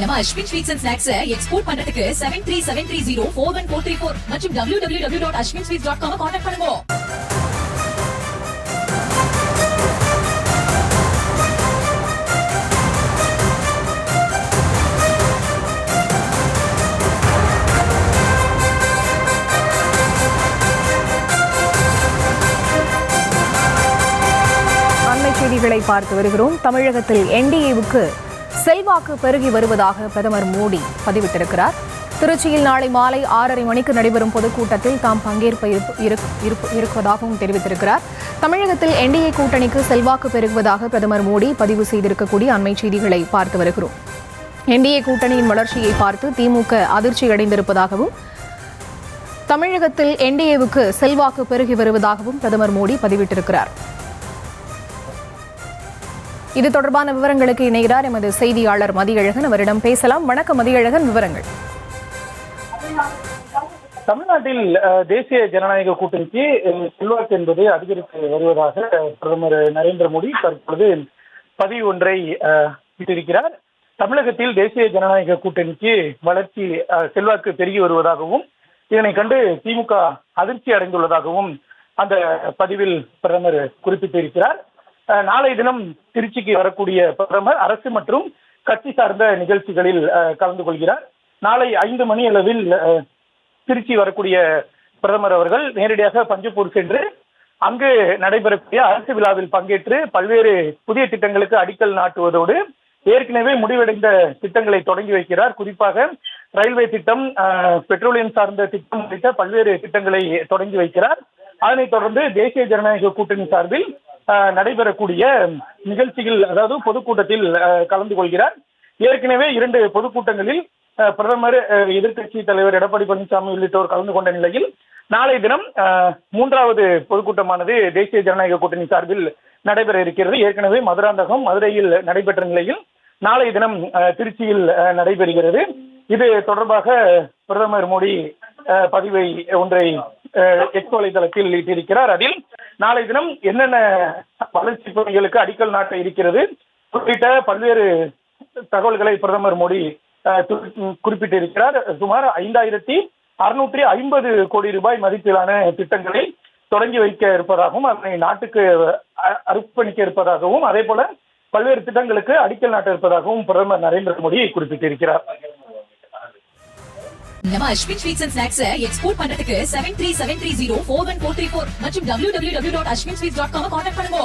நம்ம Ashwin sweets and snacks export பண்றதுக்கு 7373041434 மற்றும் www.ashwinsweets.com கான்டாக்ட் பண்ணுங்க. செய்திகளை பார்த்து வருகிறோம். தமிழகத்தில் என்டிஏவுக்கு செல்வாக்கு பெருகி வருவதாக பிரதமர் மோடி பதிவிட்டிருக்கிறார். திருச்சியில் நாளை மாலை 6:30 மணிக்கு நடைபெறும் பொதுக்கூட்டத்தில் தாம் பங்கேற்ப இருப்பதாகவும் தெரிவித்திருக்கிறார். தமிழகத்தில் என்டிஏ கூட்டணிக்கு செல்வாக்கு பெருகுவதாக பிரதமர் மோடி பதிவு செய்திருக்கக்கூடிய அண்மை செய்திகளை பார்த்து வருகிறோம். என்டிஏ கூட்டணியின் வளர்ச்சியை பார்த்து திமுக அதிர்ச்சி அடைந்திருப்பதாகவும் தமிழகத்தில் என்டிஏவுக்கு செல்வாக்கு பெருகி வருவதாகவும் பிரதமர் மோடி பதிவிட்டிருக்கிறார். இது தொடர்பான விவரங்களுக்கு இணைகிறார் எமது செய்தியாளர் மதியழகன். அவரிடம் பேசலாம். வணக்கம் மதியழகன், விவரங்கள். தமிழ்நாட்டில் தேசிய ஜனநாயக கூட்டணிக்கு செல்வாக்கு என்பது அதிகரித்து வருவதாக பிரதமர் நரேந்திர மோடி தற்பொழுது பதிவு ஒன்றை விட்டிருக்கிறார். தமிழகத்தில் தேசிய ஜனநாயக கூட்டணிக்கு வளர்ச்சி செல்வாக்கு பெருகி வருவதாகவும் இதனை கண்டு திமுக அதிர்ச்சி அடைந்துள்ளதாகவும் அந்த பதிவில் பிரதமர் குறிப்பிட்டிருக்கிறார். நாளை தினம் திருச்சிக்கு வரக்கூடிய பிரதமர் அரசு மற்றும் கட்சி சார்ந்த நிகழ்ச்சிகளில் கலந்து கொள்கிறார். நாளை 5 மணி அளவில் திருச்சி வரக்கூடிய பிரதமர் அவர்கள் நேரடியாக பஞ்சப்பூர் சென்று அங்கு நடைபெறக்கூடிய அரசு விழாவில் பங்கேற்று பல்வேறு புதிய திட்டங்களுக்கு அடிக்கல் நாட்டுவதோடு ஏற்கனவே முடிவடைந்த திட்டங்களை தொடங்கி வைக்கிறார். குறிப்பாக ரயில்வே திட்டம், பெட்ரோலியம் சார்ந்த திட்டம் உள்ளிட்ட பல்வேறு திட்டங்களை தொடங்கி வைக்கிறார். அதனைத் தொடர்ந்து தேசிய ஜனநாயக கூட்டணி சார்பில் நடைபெறக்கூடிய நிகழ்ச்சிகள், அதாவது பொதுக்கூட்டத்தில் கலந்து கொள்கிறார். ஏற்கனவே 2 பொதுக்கூட்டங்களில் பிரதமர், எதிர்க்கட்சி தலைவர் எடப்பாடி பழனிசாமி உள்ளிட்டோர் கலந்து கொண்ட நிலையில் நாளை தினம் 3வது பொதுக்கூட்டமானது தேசிய ஜனநாயக கூட்டணி சார்பில் நடைபெற இருக்கிறது. ஏற்கனவே மதுராந்தகம், மதுரையில் நடைபெற்ற நிலையில் நாளை தினம் திருச்சியில் நடைபெறுகிறது. இது தொடர்பாக பிரதமர் மோடி பதிவை ஒன்றை எக்ஸ் வலைதளத்தில் இட்டிருக்கிறார். அதில் நாளை தினம் என்னென்ன வளர்ச்சி பணிகளுக்கு அடிக்கல் நாட்ட இருக்கிறது உள்ளிட்ட பல்வேறு தகவல்களை பிரதமர் மோடி குறிப்பிட்டிருக்கிறார். சுமார் 5650 கோடி ரூபாய் மதிப்பிலான திட்டங்களை தொடங்கி வைக்க இருப்பதாகவும் அதனை நாட்டுக்கு அர்ப்பணிக்க இருப்பதாகவும் அதே போல பல்வேறு திட்டங்களுக்கு அடிக்கல் நாட்ட இருப்பதாகவும் பிரதமர் நரேந்திர மோடி குறிப்பிட்டிருக்கிறார். நம்ம Ashwin sweets and snacks export பண்றதுக்கு 7373041434 மற்றும் www.ashwinsweets.com கான்டாக்ட் பண்ணுங்க.